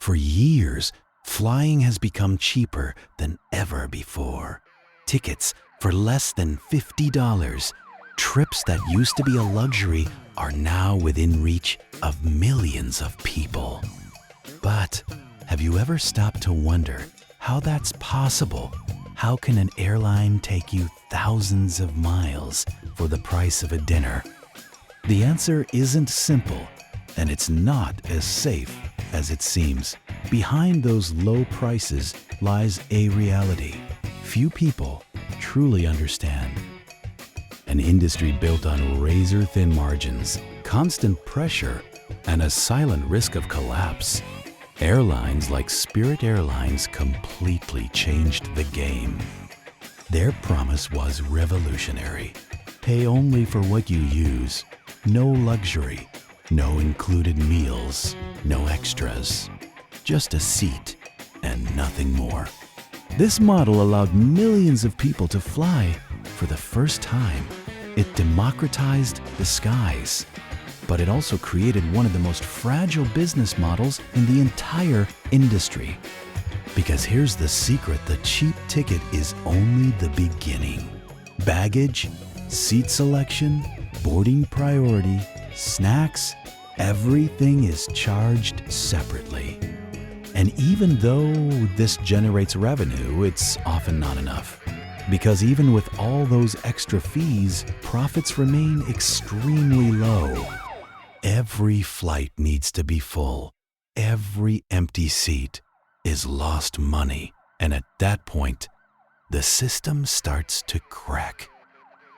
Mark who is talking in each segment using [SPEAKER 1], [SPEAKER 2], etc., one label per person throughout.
[SPEAKER 1] For years, flying has become cheaper than ever before. Tickets for less than $50. Trips that used to be a luxury are now within reach of millions of people. But have you ever stopped to wonder how that's possible? How can an airline take you thousands of miles for the price of a dinner? The answer isn't simple, and it's not as safe as it seems. Behind those low prices lies a reality few people truly understand. An industry built on razor-thin margins, constant pressure, and a silent risk of collapse. Airlines like Spirit Airlines completely changed the game. Their promise was revolutionary. Pay only for what you use. No luxury, no included meals, no extras. Just a seat and nothing more. This model allowed millions of people to fly for the first time. It democratized the skies, but it also created one of the most fragile business models in the entire industry. Because here's the secret, the cheap ticket is only the beginning. Baggage, seat selection, boarding priority, snacks, everything is charged separately. And even though this generates revenue, it's often not enough. Because even with all those extra fees, profits remain extremely low. Every flight needs to be full. Every empty seat is lost money. And at that point, the system starts to crack.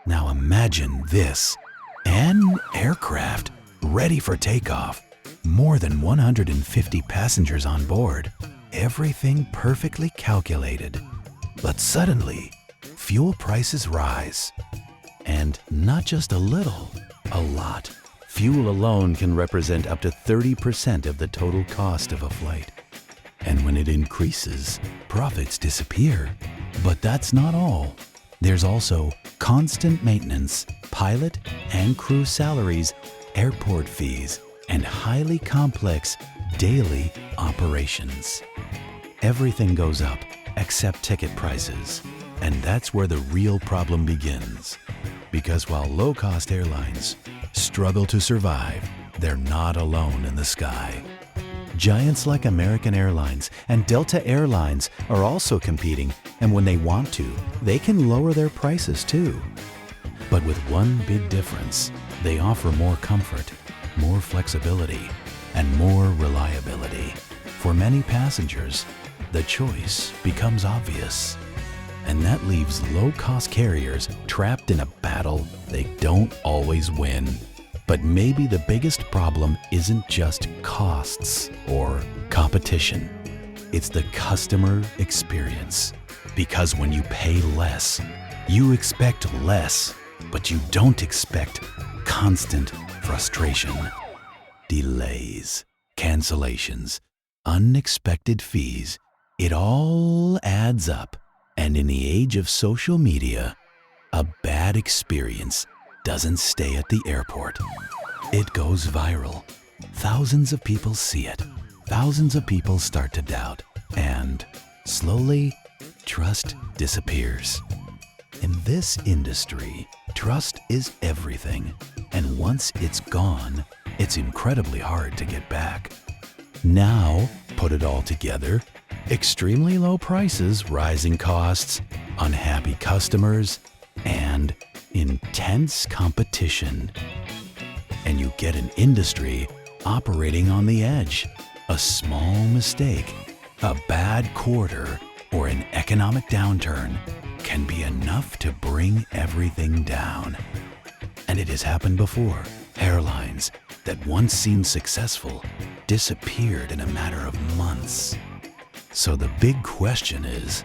[SPEAKER 1] Now imagine this. An aircraft ready for takeoff. More than 150 passengers on board. Everything perfectly calculated. But suddenly, fuel prices rise. And not just a little, a lot. Fuel alone can represent up to 30% of the total cost of a flight. And when it increases, profits disappear. But that's not all. There's also constant maintenance, pilot and crew salaries, airport fees, and highly complex daily operations. Everything goes up except ticket prices. And that's where the real problem begins. Because while low-cost airlines struggle to survive, they're not alone in the sky. Giants like American Airlines and Delta Airlines are also competing, and when they want to, they can lower their prices too. But with one big difference, they offer more comfort, more flexibility, and more reliability. For many passengers, the choice becomes obvious. And that leaves low-cost carriers trapped in a battle they don't always win. But maybe the biggest problem isn't just costs or competition. It's the customer experience. Because when you pay less, you expect less, but you don't expect constant frustration. Delays, cancellations, unexpected fees, it all adds up. And in the age of social media, a bad experience doesn't stay at the airport. It goes viral. Thousands of people see it. Thousands of people start to doubt. And slowly, trust disappears. In this industry, trust is everything. And once it's gone, it's incredibly hard to get back. Now, put it all together, extremely low prices, rising costs, unhappy customers, and intense competition. And you get an industry operating on the edge. A small mistake, a bad quarter, or an economic downturn can be enough to bring everything down. And it has happened before. Airlines that once seemed successful disappeared in a matter of months. So the big question is,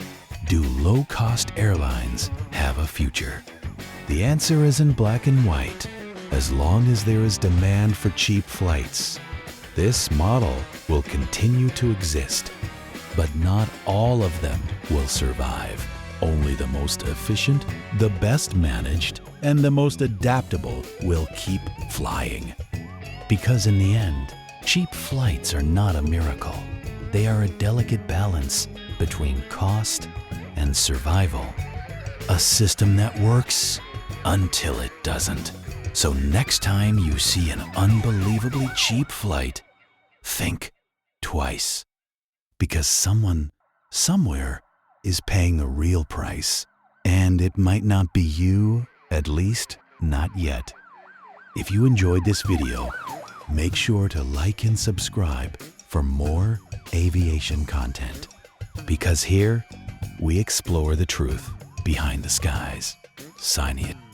[SPEAKER 1] do low-cost airlines have a future? The answer is in black and white. As long as there is demand for cheap flights, this model will continue to exist. But not all of them will survive. Only the most efficient, the best managed, and the most adaptable will keep flying. Because in the end, cheap flights are not a miracle. they are a delicate balance between cost and survival. A system that works until it doesn't. So next time you see an unbelievably cheap flight, think twice. Because someone, somewhere, is paying the real price. And it might not be you, at least not yet. If you enjoyed this video, make sure to like and subscribe for more aviation content. Because here, we explore the truth behind the skies. Signing it.